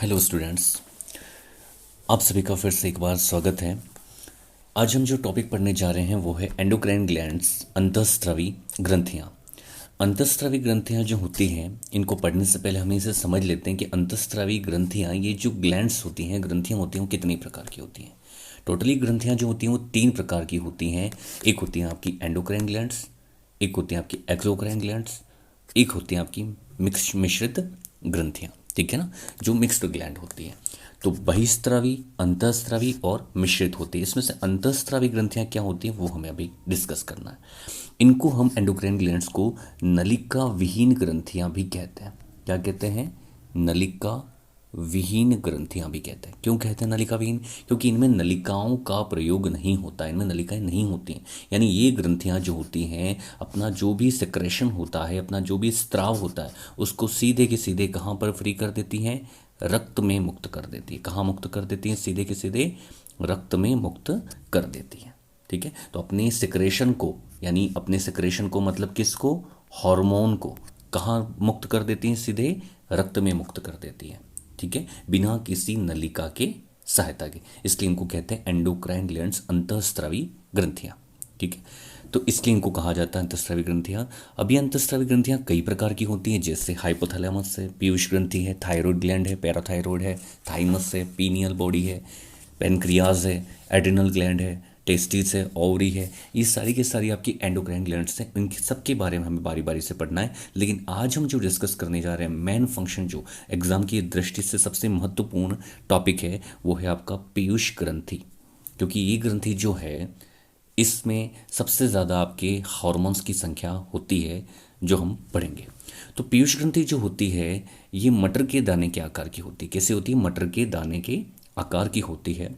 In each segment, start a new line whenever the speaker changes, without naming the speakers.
Hello students, आप सभी का फिर से एक बार स्वागत है। आज हम जो टॉपिक पढ़ने जा रहे हैं वो है एंडोक्राइन ग्लैंड्स, अंतःस्रावी ग्रंथियाँ। अंतःस्रावी ग्रंथियाँ जो होती हैं, इनको पढ़ने से पहले हम इसे समझ लेते हैं कि अंतःस्रावी ग्रंथियाँ, ये जो ग्लैंड्स होती हैं, ग्रंथियाँ होती हैं, वो कितनी प्रकार की होती हैं। टोटली ग्रंथियाँ जो होती हैं वो 3 प्रकार की होती हैं। एक होती हैं आपकी एंडोक्राइन ग्लैंड्स, एक होती हैं आपकी एक्सोक्राइन ग्लैंड्स, एक होती हैं आपकी मिश्रित ग्रंथियाँ। ठीक है ना, जो मिक्स्ड ग्लैंड होती हैं। तो बहिस्त्रावी, अंतःस्रावी और मिश्रित होती है। इसमें से अंतःस्रावी ग्रंथियां क्या होती हैं वो हमें अभी डिस्कस करना है। इनको हम एंडोक्राइन ग्लैंड्स को नलिका विहीन ग्रंथियां भी कहते हैं। क्या कहते हैं? नलिका विहीन ग्रंथियां भी कहते हैं। क्यों कहते हैं नलिका विहीन? क्योंकि इनमें नलिकाओं का प्रयोग नहीं होता, इनमें नलिकाएं नहीं होती हैं। यानी ये ग्रंथियां जो होती हैं, अपना जो भी सेक्रेशन होता है, अपना जो भी स्त्राव होता है, उसको सीधे के सीधे कहाँ पर फ्री कर देती हैं? रक्त में मुक्त कर देती है। कहाँ मुक्त कर देती है? सीधे के सीधे रक्त में मुक्त कर देती है। ठीक है, तो अपने सिक्रेशन को, यानी अपने सिक्रेशन को मतलब किसको? हार्मोन को कहाँ मुक्त कर देती है? सीधे रक्त में मुक्त कर देती है। ठीक है, बिना किसी नलिका के सहायता के। इसलिए इनको कहते हैं एंडोक्राइन ग्लैंड्स, अंतःस्रावी ग्रंथियां। ठीक है, तो इसलिए इनको कहा जाता है अंतःस्रावी ग्रंथियां। अभी अंतःस्रावी ग्रंथियां कई प्रकार की होती हैं, जैसे हाइपोथैलेमस है, पीयूष ग्रंथि है, थायराइड ग्लैंड है, पैराथायरॉयड है, थाइमस है, पीनियल बॉडी है, पेनक्रियाज है, एड्रिनल ग्लैंड है, टेस्टिस है, ओवरी है। ये सारी की सारी आपकी एंडोक्राइन ग्लैंड्स हैं। इनके सबके बारे में हमें बारी बारी से पढ़ना है। लेकिन आज हम जो डिस्कस करने जा रहे हैं, मेन फंक्शन जो एग्जाम की दृष्टि से सबसे महत्वपूर्ण टॉपिक है, वो है आपका पीयूष ग्रंथि। क्योंकि ये ग्रंथि जो है, इसमें सबसे ज़्यादा आपके हार्मोन्स की संख्या होती है, जो हम पढ़ेंगे। तो पीयूष ग्रंथि जो होती है, ये मटर के दाने के आकार की होती है। कैसे होती है? मटर के दाने के आकार की होती है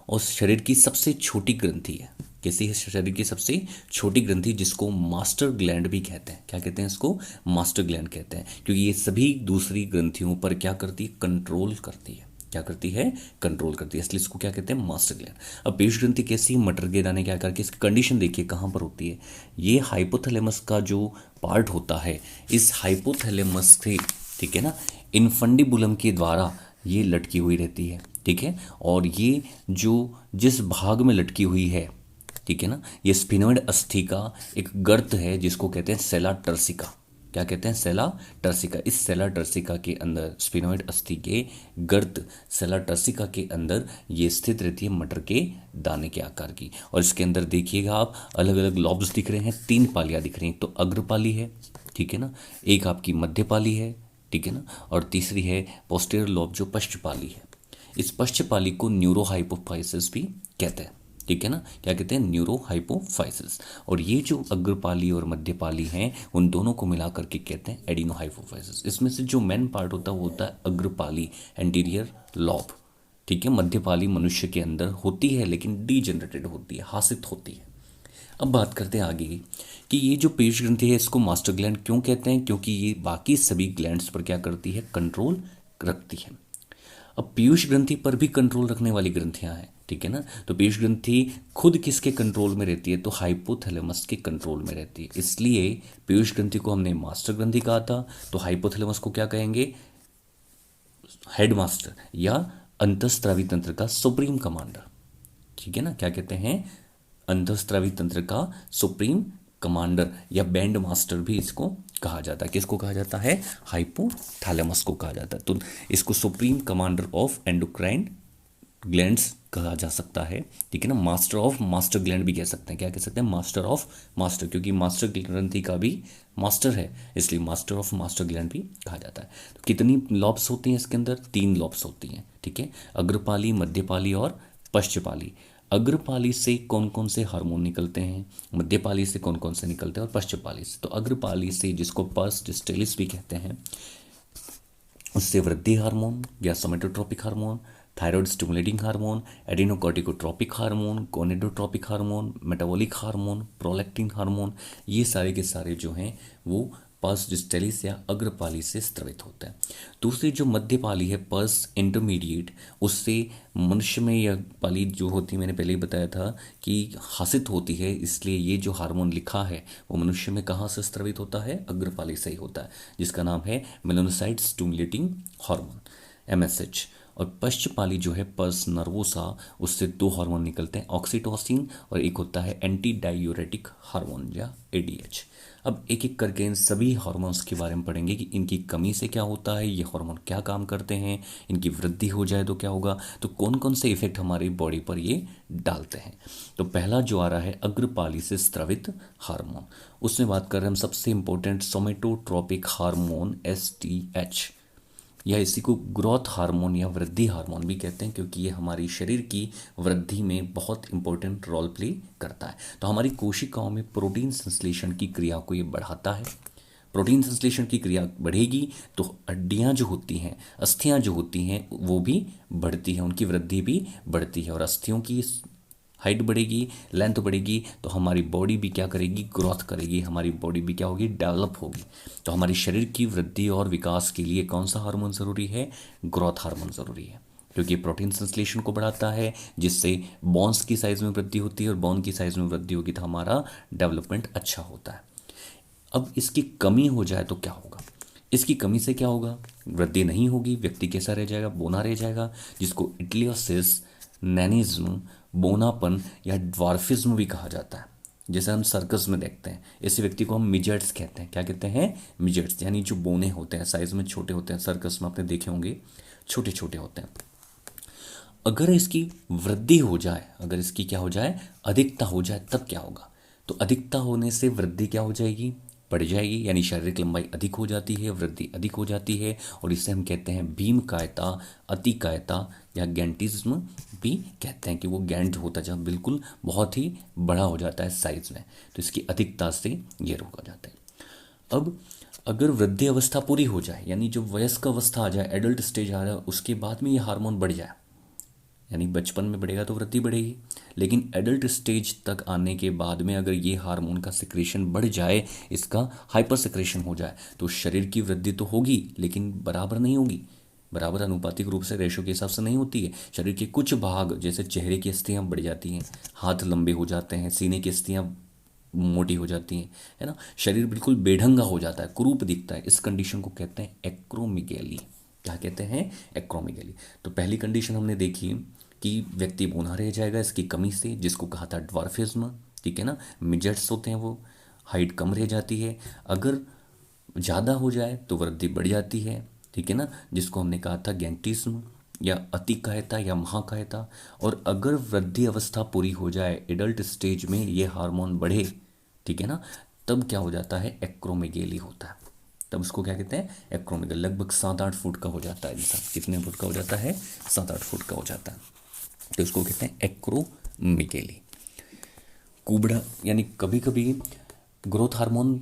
और शरीर की सबसे छोटी ग्रंथि है। कैसी है? शरीर की सबसे छोटी ग्रंथि, जिसको मास्टर ग्लैंड भी कहते हैं। क्या कहते हैं इसको? मास्टर ग्लैंड कहते हैं। क्योंकि ये सभी दूसरी ग्रंथियों पर क्या करती है? कंट्रोल करती है। क्या करती है? कंट्रोल करती है। इसलिए इसको क्या कहते हैं? Master gland. अब पीयूष ग्रंथि कैसी? मटर के दाने के आकार की। इसकी कंडीशन देखिए कहाँ पर होती है। ये हाइपोथैलेमस का जो पार्ट होता है, इस हाइपोथैलेमस से, ठीक है ना, इनफंडिबुलम के द्वारा ये लटकी हुई रहती है। ठीक है, और ये जो जिस भाग में लटकी हुई है, ठीक है ना, ये स्फिनोइड अस्थि का एक गर्त है, जिसको कहते हैं सेला टर्सिका। क्या कहते हैं? सेला टर्सिका। इस सेला टर्सिका के अंदर, स्फिनोइड अस्थि के गर्त सेला टर्सिका के अंदर ये स्थित रहती है, मटर के दाने के आकार की। और इसके अंदर देखिएगा आप, अलग अलग लॉब्स दिख रहे हैं, 3 पालियाँ दिख रही हैं। तो अग्रपाली है, ठीक है ना, एक आपकी मध्यपाली है, ठीक है ना, और तीसरी है पोस्टीरियर लॉब जो पश्चपाली है। इस पश्चपाली को न्यूरोहाइपोफाइसिस भी कहते हैं। ठीक है ना, क्या कहते हैं? न्यूरोहाइपोफाइसिस। और ये जो अग्रपाली और मध्यपाली हैं, उन दोनों को मिला करके कहते हैं एडिनोहाइपोफाइसिस। इसमें से जो मेन पार्ट होता है वो होता है अग्रपाली, एंटीरियर लॉब। ठीक है, मध्यपाली मनुष्य के अंदर होती है, लेकिन डीजनरेटेड होती है, हासित होती है। अब बात करते हैं आगे कि ये जो पीयूष ग्रंथि है, इसको मास्टर ग्लैंड क्यों कहते हैं? क्योंकि ये बाकी सभी ग्लैंड्स पर क्या करती है? कंट्रोल रखती है। अब पीयूष ग्रंथि पर भी कंट्रोल रखने वाली ग्रंथियां हैं, ठीक है ना। तो पीयूष ग्रंथि खुद किसके कंट्रोल में रहती है? तो हाइपोथैलेमस के कंट्रोल में रहती है। इसलिए पीयूष ग्रंथि को हमने मास्टर ग्रंथि कहा था। तो हाइपोथैलेमस को क्या कहेंगे? हेड मास्टर या अंतःस्रावी तंत्र का सुप्रीम कमांडर। ठीक है ना, क्या कहते हैं? अंतःस्रावी तंत्र का सुप्रीम कमांडर या बैंड मास्टर भी इसको कहा जाता है। किसको कहा जाता है? हाइपोथैलेमस को कहा जाता है। तो इसको supreme commander of endocrine glands कहा जा सकता है। ठीक है ना, मास्टर ऑफ मास्टर ग्लैंड भी कह सकते हैं। क्या कह सकते हैं? मास्टर ऑफ मास्टर, क्योंकि मास्टर ग्रंथि का भी मास्टर है, इसलिए मास्टर ऑफ मास्टर ग्लैंड भी कहा जाता है। तो कितनी लॉब्स होती हैं इसके अंदर? 3 लॉब्स होती हैं। ठीक है, अग्रपाली, मध्यपाली और पश्चपाली। अग्रपाली से कौन कौन से हार्मोन निकलते हैं, मध्यपाली से कौन कौन से निकलते हैं, और पश्चपाली से। तो अग्रपाली से, जिसको पस डिस्टेलिस भी कहते हैं, उससे वृद्धि हार्मोन या somatotropic hormone, thyroid stimulating hormone, adrenocorticotropic hormone, gonadotropic hormone, metabolic hormone, prolactin hormone, ये सारे के सारे जो हैं वो पस डिस्टेलिस या अग्रपाली से स्रावित होते हैं। दूसरी जो मध्यपाली है, पस इंटरमीडिएट, उससे मनुष्य में यह पाली जो होती है, मैंने पहले ही बताया था कि हासित होती है। इसलिए ये जो हार्मोन लिखा है वो मनुष्य में कहाँ से स्रावित होता है? अग्रपाली से ही होता है, जिसका नाम है मेलानोसाइट स्टिमुलेटिंग हार्मोन। MSH। और पश्चपाली जो है पर्स नर्वोसा, उससे दो हार्मोन निकलते हैं, ऑक्सीटोसिन और एक होता है एंटी डायूरेटिक हार्मोन या ADH। अब एक एक करके इन सभी हार्मोन्स के बारे में पढ़ेंगे कि इनकी कमी से क्या होता है, ये हार्मोन क्या काम करते हैं, इनकी वृद्धि हो जाए तो क्या होगा, तो कौन कौन से इफेक्ट हमारी बॉडी पर ये डालते हैं। तो पहला जो आ रहा है अग्रपाली से स्रावित हार्मोन, उसमें बात कर रहे हैं हम सबसे इंपॉर्टेंट सोमेटोट्रोपिक हार्मोन STH, या इसी को ग्रोथ हार्मोन या वृद्धि हार्मोन भी कहते हैं, क्योंकि ये हमारी शरीर की वृद्धि में बहुत इंपॉर्टेंट रोल प्ले करता है। तो हमारी कोशिकाओं में प्रोटीन संश्लेषण की क्रिया को ये बढ़ाता है। प्रोटीन संश्लेषण की क्रिया बढ़ेगी तो हड्डियाँ जो होती हैं, अस्थियाँ जो होती हैं, वो भी बढ़ती हैं, उनकी वृद्धि भी बढ़ती है। और अस्थियों की हाइट बढ़ेगी, लेंथ बढ़ेगी, तो हमारी बॉडी भी क्या करेगी, ग्रोथ करेगी, हमारी बॉडी भी क्या होगी, डेवलप होगी। तो हमारी शरीर की वृद्धि और विकास के लिए कौन सा हार्मोन ज़रूरी है, ग्रोथ हार्मोन ज़रूरी है, क्योंकि प्रोटीन संश्लेषण को बढ़ाता है, जिससे बोन्स की साइज़ में वृद्धि होती है, और बोन की साइज़ में वृद्धि होगी तो हमारा डेवलपमेंट अच्छा होता है। अब इसकी कमी हो जाए तो क्या होगा, इसकी कमी से क्या होगा, वृद्धि नहीं होगी, व्यक्ति कैसा रह जाएगा, बोना रह जाएगा, जिसको इटलियोसिस, नैनिज्म, बोनापन या ड्वार्फिज्म भी कहा जाता है। जैसे हम सर्कस में देखते हैं, ऐसे व्यक्ति को हम मिजेट्स कहते हैं। क्या कहते हैं, मिजेट्स, यानी जो बोने होते हैं, साइज में छोटे होते हैं, सर्कस में आपने देखे होंगे छोटे छोटे होते हैं। अगर इसकी वृद्धि हो जाए, अगर इसकी क्या हो जाए, अधिकता हो जाए, तब क्या होगा, तो अधिकता होने से वृद्धि क्या हो जाएगी, बढ़ जाएगी, यानी शारीरिक लंबाई अधिक हो जाती है, वृद्धि अधिक हो जाती है, और इसे हम कहते हैं भीमकायता, अतिकायता या गैंटिज्म भी कहते हैं, कि वो गैंट होता जब बिल्कुल बहुत ही बड़ा हो जाता है साइज में, तो इसकी अधिकता से ये रोका जाता है। अब अगर वृद्धि अवस्था पूरी हो जाए, यानी जो वयस्क अवस्था आ जाए, एडल्ट स्टेज आ रहा है, उसके बाद में ये हार्मोन बढ़ जाए, यानी बचपन में बढ़ेगा तो वृद्धि बढ़ेगी, लेकिन एडल्ट स्टेज तक आने के बाद में अगर ये हार्मोन का सिक्रेशन बढ़ जाए, इसका हाइपर सिक्रेशन हो जाए, तो शरीर की वृद्धि तो होगी लेकिन बराबर नहीं होगी, बराबर अनुपातिक रूप से रेशो के हिसाब से नहीं होती है। शरीर के कुछ भाग, जैसे चेहरे की अस्थियाँ बढ़ जाती हैं, हाथ लंबे हो जाते हैं, सीने की अस्थियाँ मोटी हो जाती हैं, है ना, शरीर बिल्कुल बेढंगा हो जाता है, कुरूप दिखता है। इस कंडीशन को कहते हैं एक्रोमिगैली। क्या कहते हैं, एक्रोमिगैली। तो पहली कंडीशन हमने देखी कि व्यक्ति बूढ़ा रह जाएगा इसकी कमी से, जिसको कहा था ड्वार्फिज्म, ठीक है ना, मिजेट्स होते हैं वो, हाइट कम रह जाती है। अगर ज़्यादा हो जाए तो वृद्धि बढ़ जाती है, ठीक है ना, जिसको हमने कहा था गैंटिज्म या अतिकायता या महाकायता। और अगर वृद्धि अवस्था पूरी हो जाए, एडल्ट स्टेज में ये हार्मोन बढ़े, ठीक है ना, तब क्या हो जाता है, एक्रोमेगेली होता है। तब उसको क्या कहते हैं, एक्रोमेगल। लगभग 7-8 फुट का हो जाता है इंसान, कितने फुट का हो जाता है, 7-8 फुट का हो जाता है, तो इसको कहते हैं एक्रोमेगेली। कुबड़ा, यानी कभी कभी ग्रोथ हार्मोन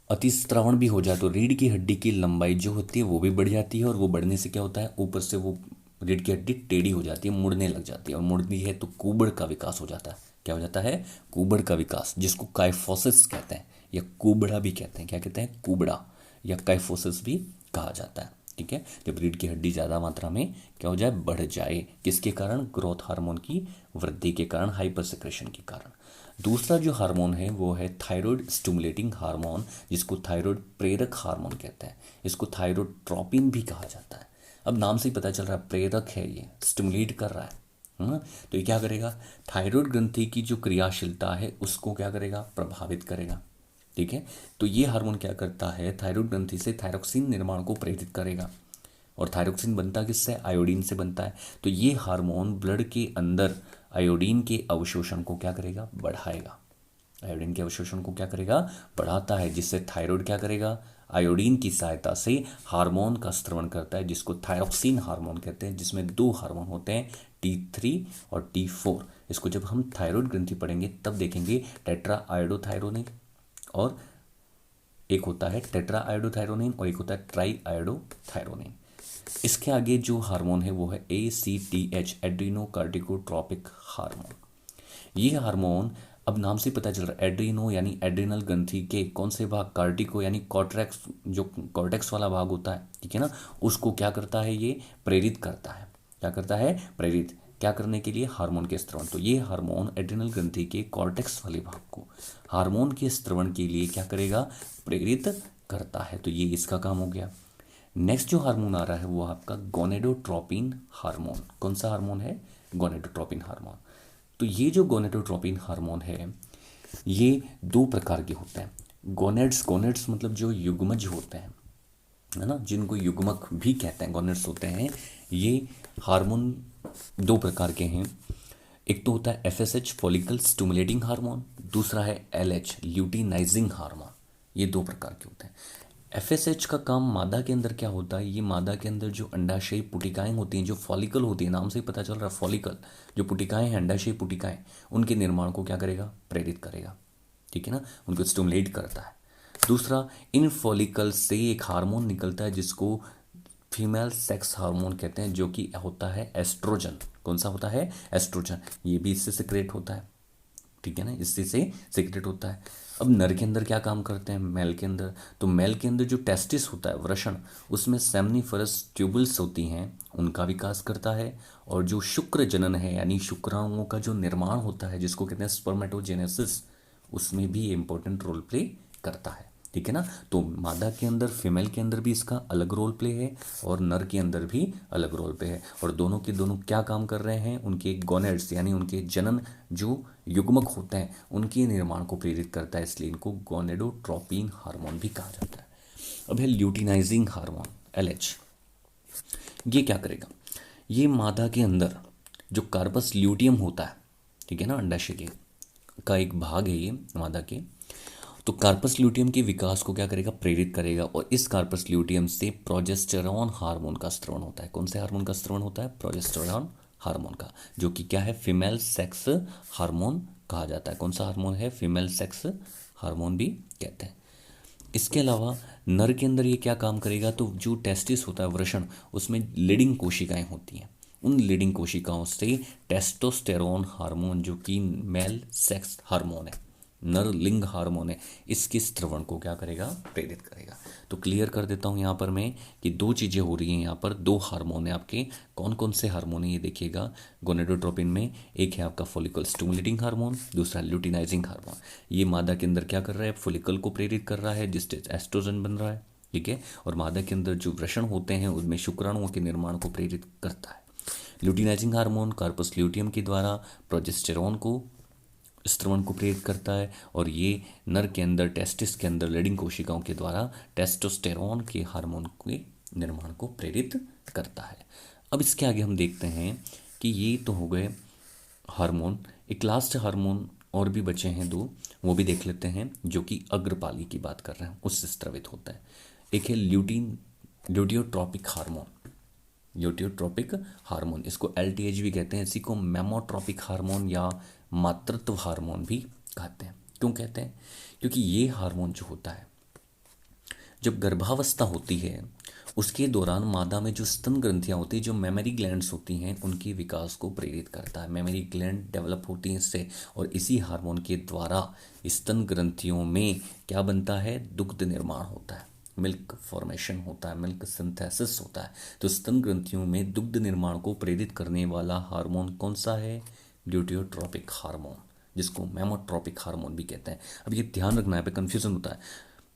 अतिस्रावण भी हो जाए तो रीढ़ की हड्डी की लंबाई जो होती है वो भी बढ़ जाती है, और वो बढ़ने से क्या होता है, ऊपर से वो रीढ़ की हड्डी टेढ़ी हो जाती है, मुड़ने लग जाती है, और मुड़ती है तो कुबड़ का विकास हो जाता है। क्या हो जाता है, कुबड़ का विकास, जिसको काइफोसिस कहते हैं या कुबड़ा भी कहते हैं। क्या कहते हैं, कुबड़ा या काइफोसिस भी कहा जाता है, ठीक है। जब रीढ़ की हड्डी ज़्यादा मात्रा में क्या हो जाए, बढ़ जाए, किसके कारण, ग्रोथ हार्मोन की वृद्धि के कारण, हाइपर सिक्रेशन के कारण। दूसरा जो हार्मोन है वो है थायराइड स्टिमुलेटिंग हार्मोन, जिसको थायराइड प्रेरक हार्मोन कहते हैं। इसको थायराइड ट्रोपिन भी कहा जाता है। अब नाम से ही पता चल रहा है, प्रेरक है, ये स्टिमुलेट कर रहा है ना, तो ये क्या करेगा, थायराइड ग्रंथि की जो क्रियाशीलता है उसको क्या करेगा, प्रभावित करेगा, ठीक है। तो ये हार्मोन क्या करता है, थायराइड ग्रंथि से थायरोक्सिन निर्माण को प्रेरित करेगा, और थायरोक्सिन बनता किससे, आयोडीन से बनता है। तो ये हार्मोन ब्लड के अंदर आयोडीन के अवशोषण को क्या करेगा, बढ़ाएगा, आयोडीन के अवशोषण को क्या करेगा, बढ़ाता है, जिससे थायराइड क्या करेगा, आयोडीन की सहायता से हार्मोन का स्त्रवण करता है, जिसको थायरोक्सिन हार्मोन कहते हैं, जिसमें 2 हार्मोन होते हैं, T3 और T4। इसको जब हम थायराइड ग्रंथि पढ़ेंगे तब देखेंगे, टेट्रा आयोडोथायरोनिन, और एक होता है टेट्रा आयोडोथायरोनिन, और एक होता है ट्राई आयोडोथायरोनिन। इसके आगे जो हार्मोन है वो है ACTH, एड्रीनोकार्टिकोट्रोपिक हार्मोन। ये हार्मोन, अब नाम से पता चल रहा है, एड्रीनो यानी एड्रिनल ग्रंथि के कौन से भाग, कार्टिको यानी कॉर्टेक्स, जो कॉर्टेक्स वाला भाग होता है, ठीक है ना, उसको क्या करता है, ये प्रेरित करता है। क्या करता है, प्रेरित, क्या करने के लिए, हार्मोन के स्त्रवण। तो ये हार्मोन एड्रिनल ग्रंथि के कॉर्टेक्स वाले भाग को हार्मोन के स्त्रवण के लिए क्या करेगा, प्रेरित करता है। तो ये इसका काम हो गया। नेक्स्ट जो हार्मोन आ रहा है वो आपका गोनेडोट्रोपिन हार्मोन। कौन सा हार्मोन है? Gonadotropin hormone. तो ये जो गोनेडोट्रोपिन हार्मोन है ये दो प्रकार के होते हैं। गोनेड्स, गोनेड्स मतलब जो युग्मज होते हैं, है ना, जिनको युग्मक भी कहते हैं, गोनेड्स होते हैं। ये हार्मोन दो प्रकार के हैं। एक तो होता है एफएसएच फॉलिकल स्टिमुलेटिंग हार्मोन, दूसरा है एलएच ल्यूटिनाइजिंग हार्मोन। ये दो प्रकार के होते हैं। एफएसएच का काम मादा के अंदर क्या होता है? ये मादा के अंदर जो अंडाशयी पुटिकाएं होती हैं, जो फॉलिकल होती है, नाम से ही पता चल रहा है फॉलिकल, जो पुटिकाएं हैं, अंडाशयी पुटिकाएं, उनके निर्माण को क्या करेगा? प्रेरित करेगा। ठीक है ना, उनको स्टिमुलेट करता है। दूसरा, इन फॉलिकल से एक हार्मोन निकलता है जिसको फीमेल सेक्स हार्मोन कहते हैं, जो कि होता है एस्ट्रोजन। कौन सा होता है? एस्ट्रोजन। ये भी इससे सिक्रेट होता है। ठीक है ना, इससे से सिक्रेट होता है। अब नर के अंदर क्या काम करते हैं मेल के अंदर? तो मेल के अंदर जो टेस्टिस होता है, वृषण, उसमें सेमनीफरस ट्यूबल्स होती हैं, उनका विकास करता है। और जो शुक्र जनन है यानी शुक्राणुओं का जो निर्माण होता है, जिसको कहते हैं स्पर्मेटोजेनेसिस, उसमें भी इंपॉर्टेंट रोल प्ले करता है। ठीक है ना, तो मादा के अंदर, फीमेल के अंदर भी इसका अलग रोल प्ले है और नर के अंदर भी अलग रोल प्ले है। और दोनों के दोनों क्या काम कर रहे हैं? उनके गोनेड्स यानी उनके जनन जो युग्मक होते हैं उनके निर्माण को प्रेरित करता है, इसलिए इनको गोनेडोट्रोपिन हार्मोन भी कहा जाता है। अब है ल्यूटिनाइजिंग हार्मोन, एलएच। ये क्या करेगा? ये मादा के अंदर जो कार्पस ल्यूटियम होता है, ठीक है ना, अंडाशय के का एक भाग है ये मादा के, तो कार्पस ल्यूटियम के विकास को क्या करेगा? प्रेरित करेगा। और इस कार्पस ल्यूटियम से प्रोजेस्टेरॉन हार्मोन का स्त्रवण होता है। कौन से हार्मोन का स्त्रवण होता है? प्रोजेस्टेरॉन हार्मोन का, जो कि क्या है? फीमेल सेक्स हार्मोन कहा जाता है। कौन सा हार्मोन है? फीमेल सेक्स हार्मोन भी कहते हैं। इसके अलावा नर के अंदर ये क्या काम करेगा? तो जो टेस्टिस होता है, वृषण, उसमें लीडिंग कोशिकाएं होती हैं, उन लीडिंग कोशिकाओं से टेस्टोस्टेरोन हार्मोन, जो कि मेल सेक्स हार्मोन है, नर लिंग हार्मोन है, इसके स्त्रवण को क्या करेगा? प्रेरित करेगा। तो क्लियर कर देता हूँ यहाँ पर मैं कि दो चीज़ें हो रही हैं यहाँ पर, दो हार्मोन है आपके। कौन कौन से हार्मोन है ये देखिएगा। गोनेडोट्रोपिन में एक है आपका फॉलिकल स्टिमुलेटिंग हार्मोन, दूसरा ल्यूटिनाइजिंग हार्मोन। ये मादा के अंदर क्या कर रहा है? फॉलिकल को प्रेरित कर रहा है, जिससे एस्ट्रोजन बन रहा है। ठीक है, और मादा के अंदर जो वृषण होते हैं उनमें शुक्राणुओं के निर्माण को प्रेरित करता है। ल्यूटिनाइजिंग हार्मोन कार्पस ल्यूटियम के द्वारा प्रोजेस्टेरॉन को, स्त्रवण को प्रेरित करता है। और ये नर के अंदर, टेस्टिस के अंदर लीडिंग कोशिकाओं के द्वारा टेस्टोस्टेरोन के हार्मोन के निर्माण को प्रेरित करता है। अब इसके आगे हम देखते हैं कि ये तो हो गए हार्मोन। एक लास्ट हार्मोन और भी बचे हैं दो, वो भी देख लेते हैं, जो कि अग्रपाली की बात कर रहे हैं, उससे स्त्रवित होता है। एक है ल्यूटियोट्रोपिक हार्मोन, ल्यूटियोट्रोपिक हार्मोन, इसको एलटीएच भी कहते हैं। इसी को मेमोट्रोपिक हार्मोन या मातृत्व हार्मोन भी कहते हैं। क्यों कहते हैं? क्योंकि ये हार्मोन जो होता है, जब गर्भावस्था होती है उसके दौरान मादा में जो स्तन ग्रंथियां होती हैं, जो मेमरी ग्लैंड्स होती हैं, उनके विकास को प्रेरित करता है। मेमरी ग्लैंड डेवलप होती हैं इससे, और इसी हार्मोन के द्वारा स्तन ग्रंथियों में क्या बनता है? दुग्ध निर्माण होता है, मिल्क फॉर्मेशन होता है, मिल्क सिंथेसिस होता है। तो स्तन ग्रंथियों में दुग्ध निर्माण को प्रेरित करने वाला हार्मोन कौन सा है? ल्यूटियोट्रोपिक हार्मोन, जिसको मेमोट्रोपिक हार्मोन भी कहते हैं। अब ये ध्यान रखना, है पे कन्फ्यूजन होता है।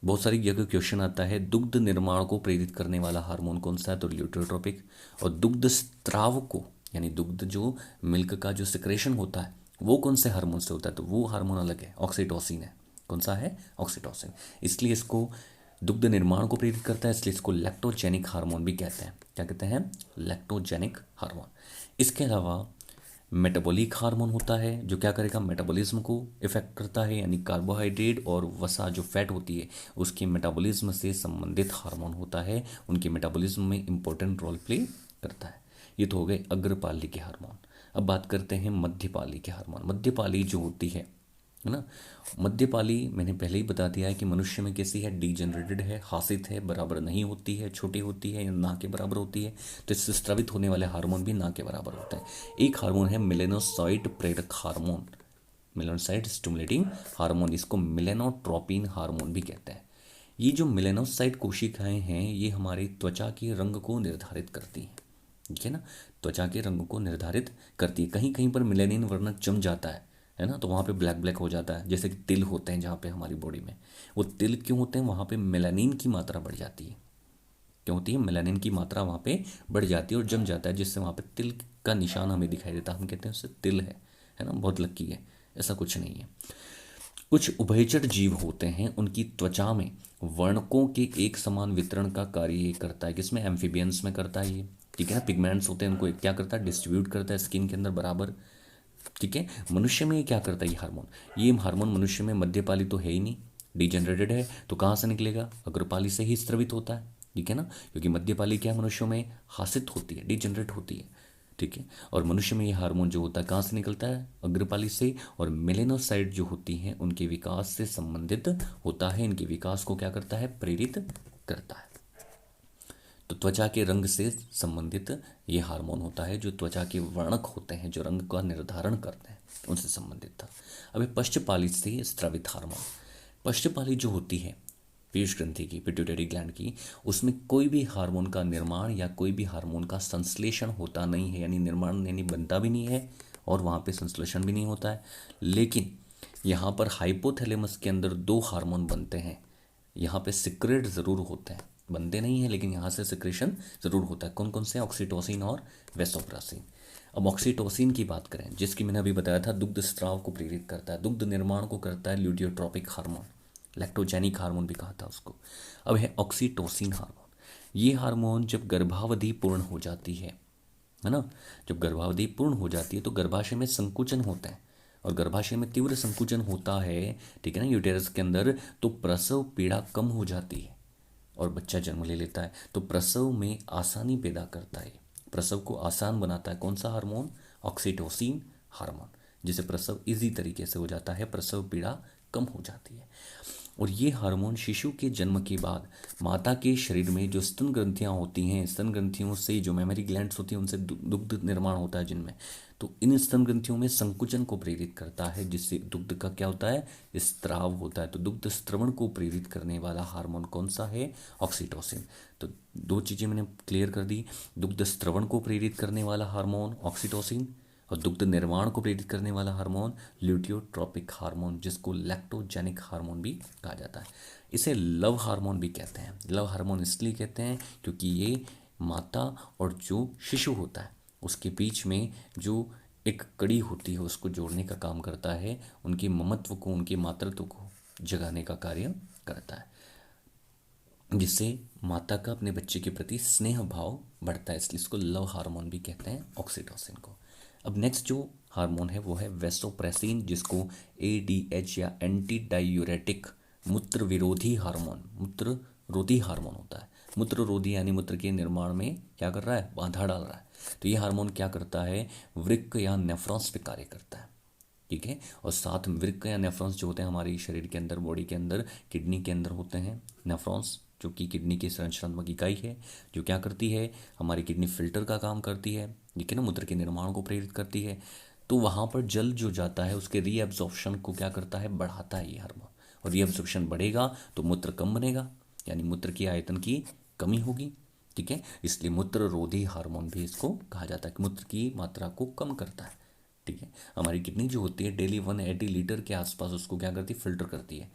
बहुत सारी जगह क्वेश्चन आता है, दुग्ध निर्माण को प्रेरित करने वाला हार्मोन कौन सा है? तो ल्यूटियोट्रोपिक। और दुग्ध स्त्राव को, यानी दुग्ध जो मिल्क का जो सिक्रेशन होता है, वो कौन से हार्मोन से होता है? तो वो हार्मोन अलग है, ऑक्सीटोसिन है। कौन सा है? ऑक्सीटोसिन। इसलिए इसको दुग्ध निर्माण को प्रेरित करता है, इसलिए इसको लैक्टोजेनिक हार्मोन भी कहते हैं। क्या कहते हैं? Lactogenic hormone. इसके अलावा मेटाबॉलिक हार्मोन होता है, जो क्या करेगा? मेटाबॉलिज्म को इफेक्ट करता है, यानी कार्बोहाइड्रेट और वसा जो फैट होती है उसके मेटाबॉलिज्म से संबंधित हार्मोन होता है, उनके मेटाबॉलिज्म में इंपॉर्टेंट रोल प्ले करता है। ये तो हो गए अग्रपाली के हार्मोन। अब बात करते हैं मध्यपाली के हार्मोन। मध्यपाली जो होती है ना, मध्यपाली मैंने पहले ही बता दिया है कि मनुष्य में कैसी है? डीजेनरेटेड है, हासित है, बराबर नहीं होती है, छोटी होती है या ना के बराबर होती है। तो इससे स्रावित होने वाले हार्मोन भी ना के बराबर होते हैं। एक हार्मोन है मेलेनोसाइट प्रेरक हार्मोन, मेलेनोसाइट स्टिमुलेटिंग हार्मोन, इसको मेलेनोट्रोपिन हार्मोन भी कहते हैं। ये जो मेलेनोसाइट कोशिकाएं हैं, ये हमारी त्वचा के रंग को निर्धारित करती हैं। ठीक है ना, त्वचा के रंग को निर्धारित करती है। कहीं कहीं पर मेलेनिन वर्णक जम जाता है ना, तो वहाँ पे ब्लैक ब्लैक हो जाता है। जैसे कि तिल होते हैं जहाँ पे हमारी बॉडी में, वो तिल क्यों होते हैं? वहाँ पे मेलानिन की मात्रा बढ़ जाती है। क्या होती है, मेलानिन की मात्रा वहाँ पे बढ़ जाती है और जम जाता है, जिससे वहाँ पे तिल का निशान हमें दिखाई देता है, हम कहते हैं उससे तिल है ना, बहुत लकी है। ऐसा कुछ नहीं है। कुछ उभयचर जीव होते हैं, उनकी त्वचा में वर्णकों के एक समान वितरण का कार्य ये करता है। किसमें, एम्फीबियंस में करता है ये, ठीक है ना। पिगमेंट्स होते हैं, उनको क्या करता है, डिस्ट्रीब्यूट करता है स्किन के अंदर बराबर, ठीक है। मनुष्य में ये क्या करता है, ये हार्मोन मनुष्य में मध्यपाली तो है ही नहीं, डिजेनरेटेड है, तो कहाँ से निकलेगा, अग्रपाली से ही स्त्रवित होता है, ठीक है ना। क्योंकि मध्यपाली क्या है, मनुष्यों में हासित होती है, डिजेनरेट होती है, ठीक है। और मनुष्य में ये हार्मोन जो होता है कहाँ से निकलता है, अग्रपाली से। और मेलेनोसाइट जो होती हैं उनके विकास से संबंधित होता है, इनके विकास को क्या करता है, प्रेरित करता है। तो त्वचा के रंग से संबंधित ये हार्मोन होता है, जो त्वचा के वर्णक होते हैं, जो रंग का निर्धारण करते हैं, उनसे संबंधित था। अब पश्चपाली से स्रावित हार्मोन, पश्चपाली जो होती है पीयूष ग्रंथि की, पिट्यूटरी ग्लैंड की, उसमें कोई भी हार्मोन का निर्माण या कोई भी हार्मोन का संश्लेषण होता नहीं है, यानी निर्माण यानी बनता भी नहीं है और वहाँ पे संश्लेषण भी नहीं होता है। लेकिन यहाँ पर हाइपोथैलेमस के अंदर दो हार्मोन बनते हैं, यहाँ पे सिक्रेट ज़रूर होते हैं, बनते नहीं हैं लेकिन यहाँ से सिक्रेशन ज़रूर होता है। कौन कौन से, ऑक्सीटोसिन और वेसोप्रासिन। अब ऑक्सीटोसिन की बात करें, जिसकी मैंने अभी बताया था दुग्ध स्राव को प्रेरित करता है, दुग्ध निर्माण को करता है ल्यूटियोट्रोपिक हार्मोन, लैक्टोजेनिक हार्मोन भी कहा था उसको। अब है ऑक्सीटोसिन हार्मोन। ये हार्मोन जब गर्भावधि पूर्ण हो जाती है ना, जब गर्भावधि पूर्ण हो जाती है तो गर्भाशय में संकुचन होता है, और गर्भाशय में तीव्र संकुचन होता है, ठीक है ना, यूटेरस के अंदर, तो प्रसव पीड़ा कम हो जाती है और बच्चा जन्म ले लेता है। तो प्रसव में आसानी पैदा करता है, प्रसव को आसान बनाता है कौन सा हार्मोन, ऑक्सीटोसिन हार्मोन, जिससे प्रसव इजी तरीके से हो जाता है, प्रसव पीड़ा कम हो जाती है। और ये हार्मोन शिशु के जन्म के बाद माता के शरीर में जो स्तन ग्रंथियाँ होती हैं, स्तन ग्रंथियों से जो मेमरी ग्लैंड्स होती हैं उनसे दुग्ध निर्माण होता है जिनमें, तो इन स्तन ग्रंथियों में संकुचन को प्रेरित करता है, जिससे दुग्ध का क्या होता है, स्त्राव होता है। तो दुग्ध स्त्रवण को प्रेरित करने वाला हार्मोन कौन सा है, ऑक्सीटोसिन। तो दो चीज़ें मैंने क्लियर कर दी, दुग्ध स्त्रवण को प्रेरित करने वाला हार्मोन ऑक्सीटोसिन, और दुग्ध निर्माण को प्रेरित करने वाला हार्मोन ल्यूटियोट्रोपिक हार्मोन, जिसको लैक्टोजेनिक हार्मोन भी कहा जाता है। इसे लव हार्मोन भी कहते हैं। लव हार्मोन इसलिए कहते हैं क्योंकि ये माता और जो शिशु होता है उसके बीच में जो एक कड़ी होती है उसको जोड़ने का काम करता है, उनकी ममत्व को, उनके मातृत्व को जगाने का कार्य करता है, जिससे माता का अपने बच्चे के प्रति स्नेह भाव बढ़ता है, इसलिए इसको लव हार्मोन भी कहते हैं, ऑक्सीटोसिन को। अब नेक्स्ट जो हार्मोन है वो है वेसोप्रेसिन, जिसको एडीएच या एंटी डायूरेटिक, मूत्र विरोधी हार्मोन, मूत्र रोधी हार्मोन होता है। मूत्र रोधी यानी मूत्र के निर्माण में क्या कर रहा है, बाधा डाल रहा है। तो ये हार्मोन क्या करता है, वृक्क या नेफ्रॉन्स पे कार्य करता है, ठीक है। और साथ में वृक्क या नेफ्रॉन्स जो होते हैं हमारे शरीर के अंदर, बॉडी के अंदर, किडनी के अंदर होते हैं नेफ्रॉन्स, जो कि किडनी की संरचनात्मक इकाई है, जो क्या करती है, हमारी किडनी फिल्टर का काम करती है, ठीक है ना, मूत्र के निर्माण को प्रेरित करती है। तो वहाँ पर जल जो जाता है उसके रीअब्जॉर्प्शन को क्या करता है, बढ़ाता है ये हार्मोन, और रीअब्जॉर्प्शन बढ़ेगा तो मूत्र कम बनेगा, यानी मूत्र की आयतन की कमी होगी, ठीक है। इसलिए मूत्र रोधी हार्मोन भी इसको कहा जाता है कि मूत्र की मात्रा को कम करता है, ठीक है। हमारी किडनी जो होती है डेली 180 लीटर के आसपास उसको क्या करती है, फिल्टर करती है,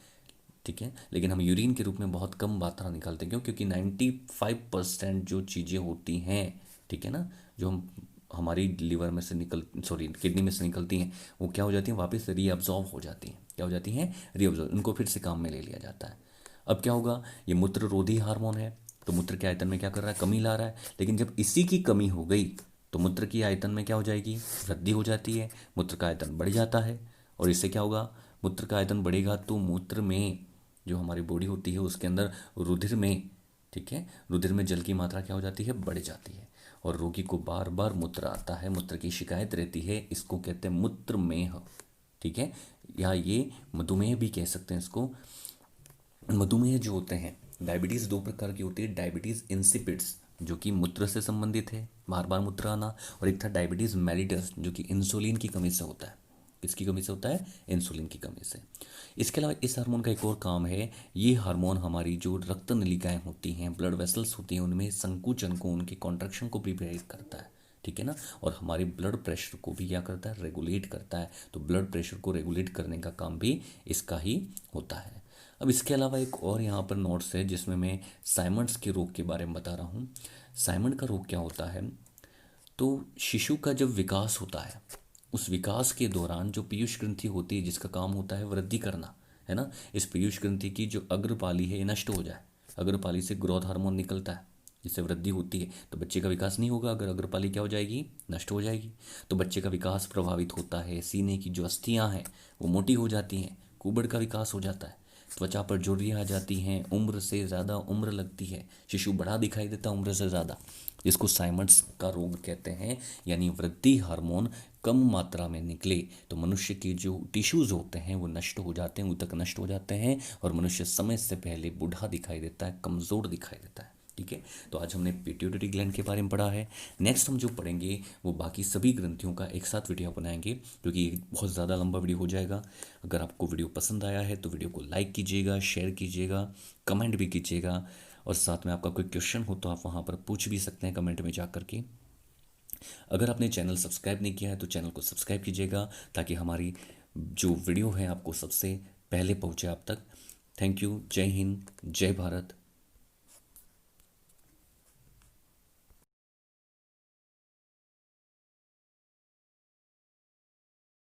ठीक है। लेकिन हम यूरिन के रूप में बहुत कम मात्रा निकालते हैं, क्यों, क्योंकि 95% जो चीज़ें होती हैं, ठीक है ना, जो हम हमारी लीवर में से किडनी में से निकलती हैं, वो क्या हो जाती हैं, वापस रीअब्जॉर्व हो जाती हैं, क्या हो जाती हैं, रीअब्जॉर्व, उनको फिर से काम में ले लिया जाता है। अब क्या होगा, ये मूत्र रोधी हार्मोन है, तो मूत्र के आयतन में क्या कर रहा है, कमी ला रहा है। लेकिन जब इसी की कमी हो गई तो मूत्र की आयतन में क्या हो जाएगी, वृद्धि हो जाती है, मूत्र का आयतन बढ़ जाता है। और इससे क्या होगा, मूत्र का आयतन बढ़ेगा तो मूत्र में जो हमारी बॉडी होती है उसके अंदर रुधिर में, ठीक है, रुधिर में जल की मात्रा क्या हो जाती है, बढ़ जाती है, और रोगी को बार बार मूत्र आता है, मूत्र की शिकायत रहती है, इसको कहते हैं मूत्रमेह, ठीक है, या ये मधुमेह भी कह सकते हैं इसको। मधुमेह जो होते हैं, डायबिटीज़ दो प्रकार की होती है, डायबिटीज़ इंसिपिड्स जो कि मूत्र से संबंधित है, बार बार मूत्र आना, और एक था डायबिटीज़ मेलिटस जो कि इंसुलिन की कमी से होता है। किसकी कमी से होता है, इंसुलिन की कमी से। इसके अलावा इस हार्मोन का एक और काम है, ये हार्मोन हमारी जो रक्त नलिकाएं होती हैं, ब्लड वेसल्स होती हैं, उनमें संकुचन को, उनके कॉन्ट्रैक्शन को भी प्रेरित करता है, ठीक है ना। और हमारे ब्लड प्रेशर को भी क्या करता है, रेगुलेट करता है। तो ब्लड प्रेशर को रेगुलेट करने का काम भी इसका ही होता है। अब इसके अलावा एक और यहाँ पर नोट्स है जिसमें मैं साइमंड्स के रोग के बारे में बता रहा हूँ। साइमंड का रोग क्या होता है? तो शिशु का जब विकास होता है, उस विकास के दौरान जो पीयूष ग्रंथि होती है जिसका काम होता है वृद्धि करना, है ना, इस पीयूष ग्रंथि की जो अग्रपाली है ये नष्ट हो जाए। अग्रपाली से ग्रोथ हार्मोन निकलता है जिससे वृद्धि होती है, तो बच्चे का विकास नहीं होगा अगर अग्रपाली क्या हो जाएगी, नष्ट हो जाएगी। तो बच्चे का विकास प्रभावित होता है, सीने की जो अस्थियां हैं वो मोटी हो जाती हैं, कुबड़ का विकास हो जाता है, त्वचा पर झुर्रियाँ आ जाती हैं, उम्र से ज़्यादा उम्र लगती है, शिशु बड़ा दिखाई देता है उम्र से ज़्यादा, जिसको साइमंड्स का रोग कहते हैं। यानी वृद्धि हार्मोन कम मात्रा में निकले तो मनुष्य के जो टिश्यूज़ होते हैं वो नष्ट हो जाते हैं, ऊतक नष्ट हो जाते हैं और मनुष्य समय से पहले बूढ़ा दिखाई देता है, कमज़ोर दिखाई देता है। ठीक है, तो आज हमने पिट्यूटरी ग्लैंड के बारे में पढ़ा है। नेक्स्ट हम जो पढ़ेंगे वो बाकी सभी ग्रंथियों का एक साथ वीडियो बनाएंगे, क्योंकि ये बहुत ज़्यादा लंबा वीडियो हो जाएगा। अगर आपको वीडियो पसंद आया है तो वीडियो को लाइक कीजिएगा, शेयर कीजिएगा, कमेंट भी कीजिएगा, और साथ में आपका कोई क्वेश्चन हो तो आप वहाँ पर पूछ भी सकते हैं कमेंट में जा करके। अगर आपने चैनल सब्सक्राइब नहीं किया है तो चैनल को सब्सक्राइब कीजिएगा ताकि हमारी जो वीडियो है आपको सबसे पहले पहुँचे आप तक। Thank you. जय हिंद, जय भारत।